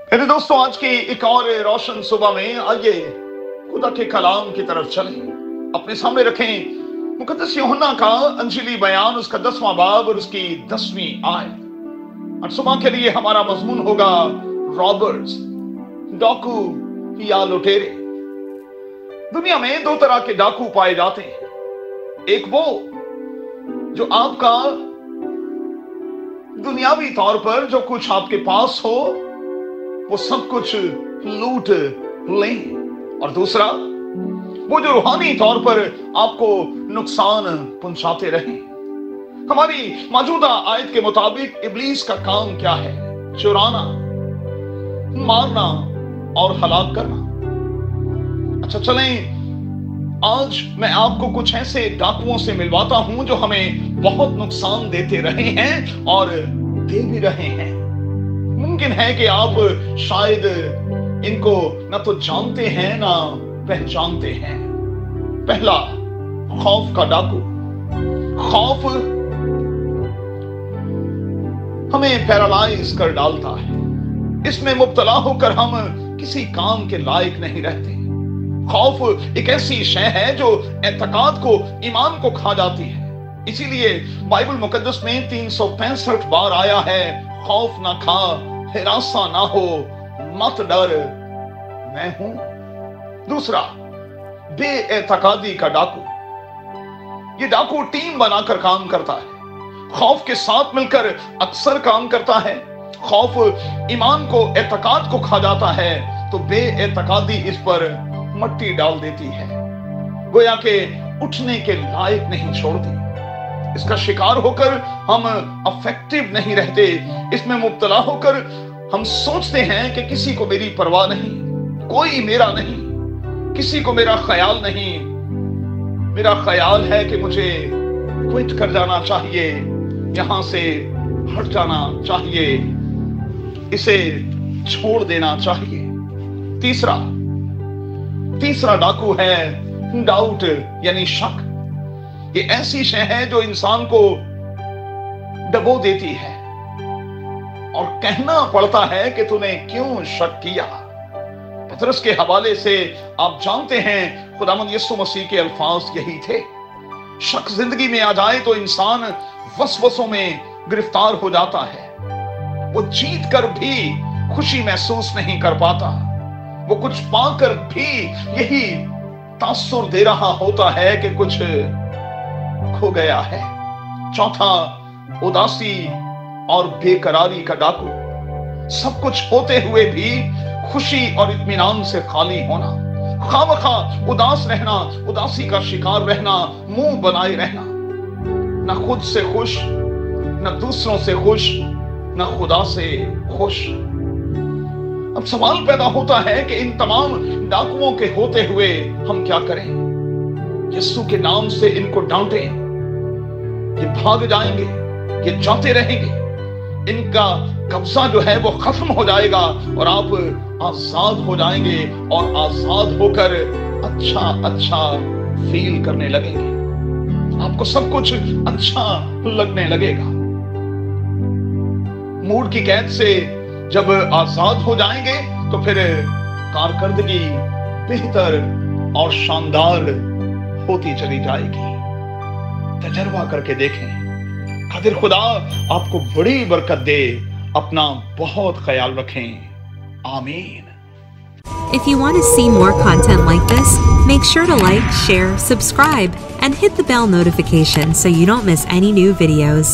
मेरे दोस्तों, आज की एक और रोशन सुबह में आइए खुदा के कलाम की तरफ चलें। अपने सामने रखें मुकद्दस यूहन्ना का अंजीली बयान, उसका 10वां बाब और उसकी 10वीं आयत। और सुबह के लिए हमारा मजमून होगा रॉबर्स, डाकू या लुटेरे। दुनिया में दो तरह के डाकू पाए जाते हैं। एक वो जो आपका दुनियावी तौर पर जो कुछ आपके पास हो वो सब कुछ लूट लें, और दूसरा वो जो रूहानी तौर पर आपको नुकसान पहुंचाते रहें। हमारी मौजूदा आयत के मुताबिक इब्लीस का काम क्या है? चुराना, मारना और हलाक करना। अच्छा, चलें आज मैं आपको कुछ ऐसे डाकुओं से मिलवाता हूं जो हमें बहुत नुकसान देते रहे हैं और दे भी रहे हैं। मुमकिन है कि आप शायद इनको ना तो जानते हैं ना पहचानते हैं। पहला, खौफ का डाकू। खौफ हमें पैरालाइज कर डालता है। इसमें मुब्तला होकर हम किसी काम के लायक नहीं रहते। खौफ एक ऐसी शय है जो एतकाद को, ईमान को खा जाती है। इसीलिए बाइबल मुकद्दस में 365 बार आया है, खौफ ना खा, हिरासा ना हो, मत डर, मैं हूं। दूसरा, बेएतकादी का डाकू। ये डाकू टीम बनाकर काम करता है, खौफ के साथ मिलकर अक्सर काम करता है। खौफ ईमान को, एतकाद को खा जाता है तो बेएतकादी इस पर मट्टी डाल देती है, गोया के उठने के लायक नहीं छोड़ती। इसका शिकार होकर हम अफेक्टिव नहीं रहते। इसमें मुब्तला होकर हम सोचते हैं कि किसी को मेरी परवाह नहीं, कोई मेरा नहीं, किसी को मेरा ख्याल नहीं। मेरा ख्याल है कि मुझे क्विट कर जाना चाहिए, यहां से हट जाना चाहिए, इसे छोड़ देना चाहिए। तीसरा डाकू है डाउट, यानी शक। ये ऐसी शय है जो इंसान को डबो देती है और कहना पड़ता है कि तूने क्यों शक किया। पतरस के हवाले से आप जानते हैं खुदावंद यीशु मसीह के अल्फाज यही थे। शक जिंदगी में आ जाए तो इंसान वसवसों में गिरफ्तार हो जाता है। वो जीत कर भी खुशी महसूस नहीं कर पाता, वो कुछ पाकर भी यही तासुर दे रहा होता है कि कुछ खो गया है। चौथा, उदासी और बेकरारी का डाकू। सब कुछ होते हुए भी खुशी और इत्मीनान से खाली होना, खामखा उदास रहना, उदासी का शिकार रहना, मुंह बनाए रहना, न खुद से खुश, न दूसरों से खुश, न खुदा से खुश। अब सवाल पैदा होता है कि इन तमाम डाकुओं के होते हुए हम क्या करें? यीशु के नाम से इनको डांटें, ये भाग जाएंगे, ये जाते रहेंगे, इनका कब्जा जो है वो खत्म हो जाएगा और आप आजाद हो जाएंगे और आजाद होकर अच्छा फील करने लगेंगे। आपको सब कुछ अच्छा लगने लगेगा। मूड की कैद से जब आजाद हो जाएंगे तो फिर कारकर्दगी बेहतर और शानदार होती चली जाएगी। तजर्बा करके देखें। कादिर खुदा आपको बड़ी बरकत दे। अपना बहुत ख्याल रखें। आमीन। If you want to see more content like this, make sure to like, share, subscribe, and hit the bell notification so you don't miss any new videos.